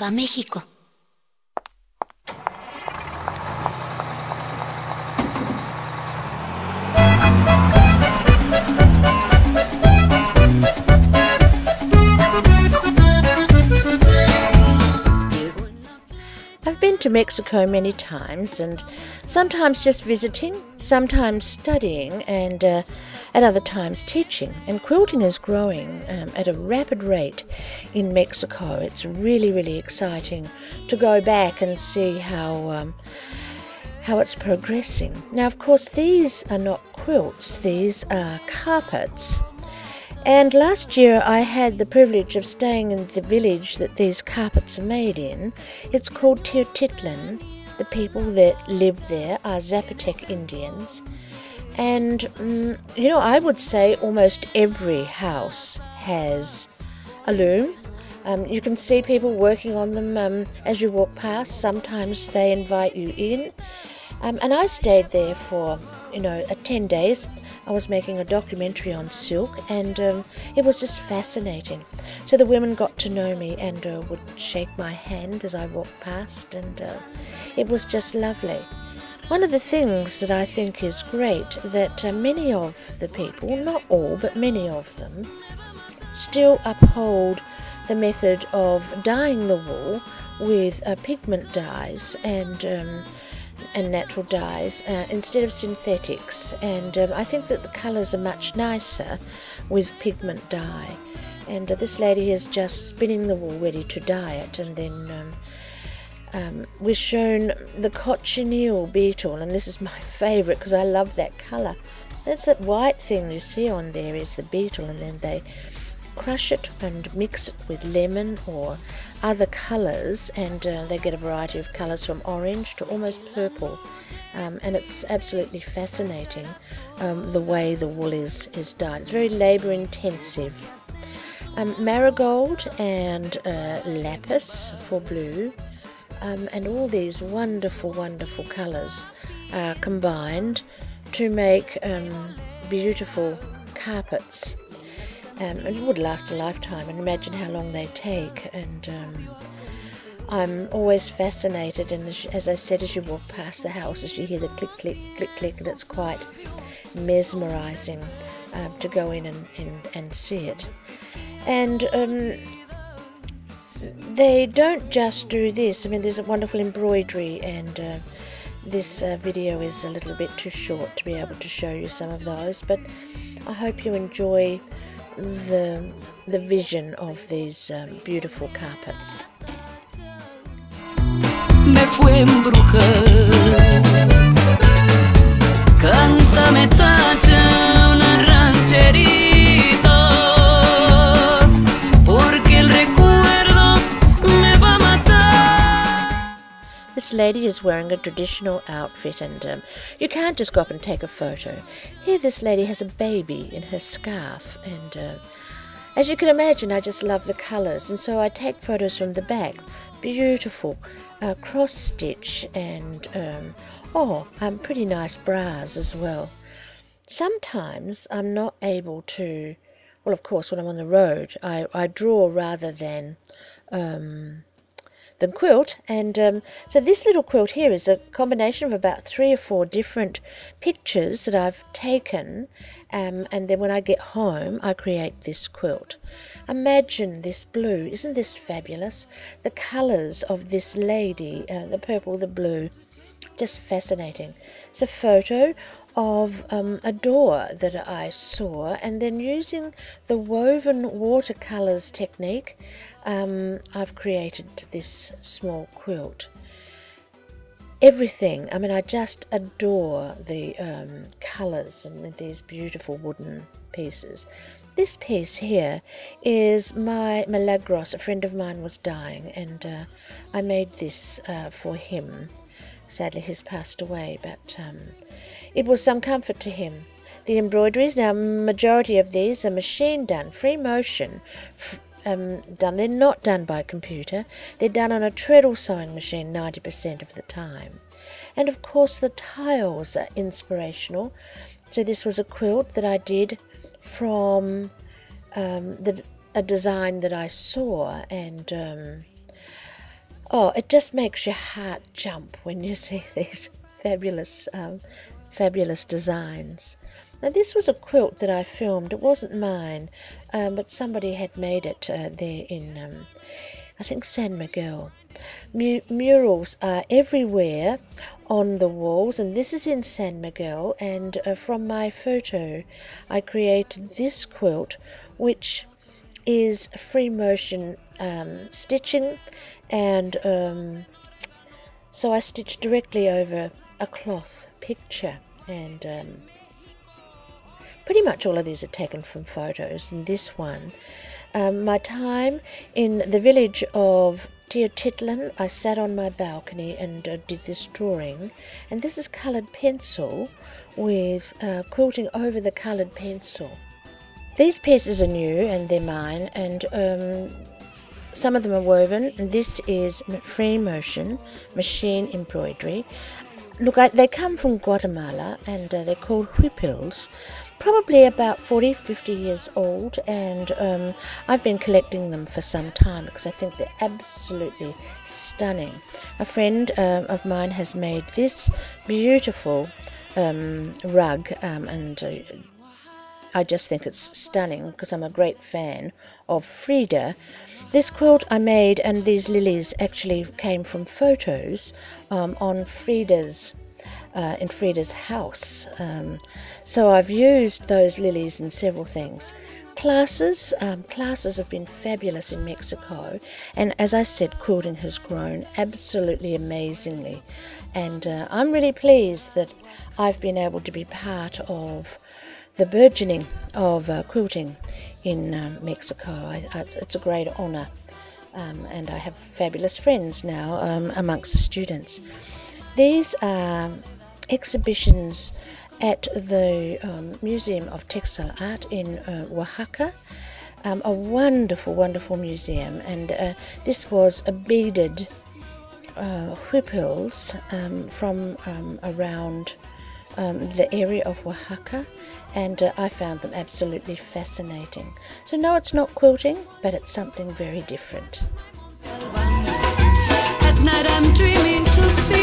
Pa México. I've been to Mexico many times, and sometimes just visiting, sometimes studying, and at other times teaching. And quilting is growing at a rapid rate in Mexico. It's really, really exciting to go back and see how it's progressing. Now, of course, these are not quilts, these are carpets. And last year I had the privilege of staying in the village that these carpets are made in. It's called Teotitlan. The people that live there are Zapotec Indians. And, I would say almost every house has a loom. You can see people working on them as you walk past. Sometimes they invite you in. And I stayed there for, 10 days. I was making a documentary on silk, and it was just fascinating. So the women got to know me and would shake my hand as I walked past, and it was just lovely. One of the things that I think is great, that many of the people, not all, but many of them, still uphold the method of dyeing the wool with pigment dyes and natural dyes instead of synthetics, and I think that the colours are much nicer with pigment dye. And this lady is just spinning the wool ready to dye it, and then we're shown the cochineal beetle, and this is my favourite because I love that colour. That's that white thing you see on there is the beetle, and then they crush it and mix it with lemon or other colours, and they get a variety of colours from orange to almost purple, and it's absolutely fascinating the way the wool is dyed. It's very labour intensive. Marigold and lapis for blue, and all these wonderful colours are combined to make beautiful carpets. It would last a lifetime, and imagine how long they take. And I'm always fascinated, and as I said, as you walk past the houses you hear the click click click click, and it's quite mesmerising to go in and see it. And they don't just do this. I mean, there's a wonderful embroidery, and this video is a little bit too short to be able to show you some of those, but I hope you enjoy the vision of these beautiful carpets. Me fue embrujar. Cántame tacha una rancherita, porque el recuerdo me va a matar. This lady is wearing a traditional outfit, and you can't just go up and take a photo. Here this lady has a baby in her scarf, and as you can imagine, I just love the colours, and so I take photos from the back. Beautiful cross stitch, and pretty nice bras as well. Sometimes I'm not able to, well, of course, when I'm on the road, I draw rather than quilt, and so this little quilt here is a combination of about 3 or 4 different pictures that I've taken, and then when I get home I create this quilt. Imagine this blue, isn't this fabulous? The colours of this lady, the purple, the blue, just fascinating. It's a photo of a door that I saw, and then using the woven watercolours technique, I've created this small quilt. Everything, I mean, I just adore the colours and these beautiful wooden pieces. This piece here is my Milagros. A friend of mine was dying, and I made this for him. Sadly, he's passed away, but it was some comfort to him. The embroideries, now majority of these are machine done, free motion done. They're not done by computer. They're done on a treadle sewing machine 90% of the time. And of course the tiles are inspirational. So this was a quilt that I did from a design that I saw, and Oh, it just makes your heart jump when you see these fabulous designs. Now this was a quilt that I filmed. It wasn't mine, but somebody had made it there in, I think, San Miguel. Murals are everywhere on the walls, and this is in San Miguel, and from my photo I created this quilt, which is free motion stitching, and so I stitched directly over a cloth picture, and pretty much all of these are taken from photos. And this one, my time in the village of Teotitlan, I sat on my balcony and did this drawing, and this is coloured pencil with quilting over the coloured pencil. These pieces are new and they're mine, and some of them are woven, and this is free motion machine embroidery. Look, they come from Guatemala, and they're called huipils, probably about 40-50 years old, and I've been collecting them for some time because I think they're absolutely stunning. A friend of mine has made this beautiful rug, and I just think it's stunning because I'm a great fan of Frida. This quilt I made, and these lilies actually came from photos on Frida's in Frida's house. So I've used those lilies in several things. Classes have been fabulous in Mexico, and as I said, quilting has grown absolutely amazingly, and I'm really pleased that I've been able to be part of the burgeoning of quilting in Mexico. It's a great honour, and I have fabulous friends now amongst the students. These are exhibitions at the Museum of Textile Art in Oaxaca, a wonderful, wonderful museum, and this was a beaded huipils from around the area of Oaxaca, and I found them absolutely fascinating. So no, it's not quilting, but it's something very different. At night I'm dreaming to feel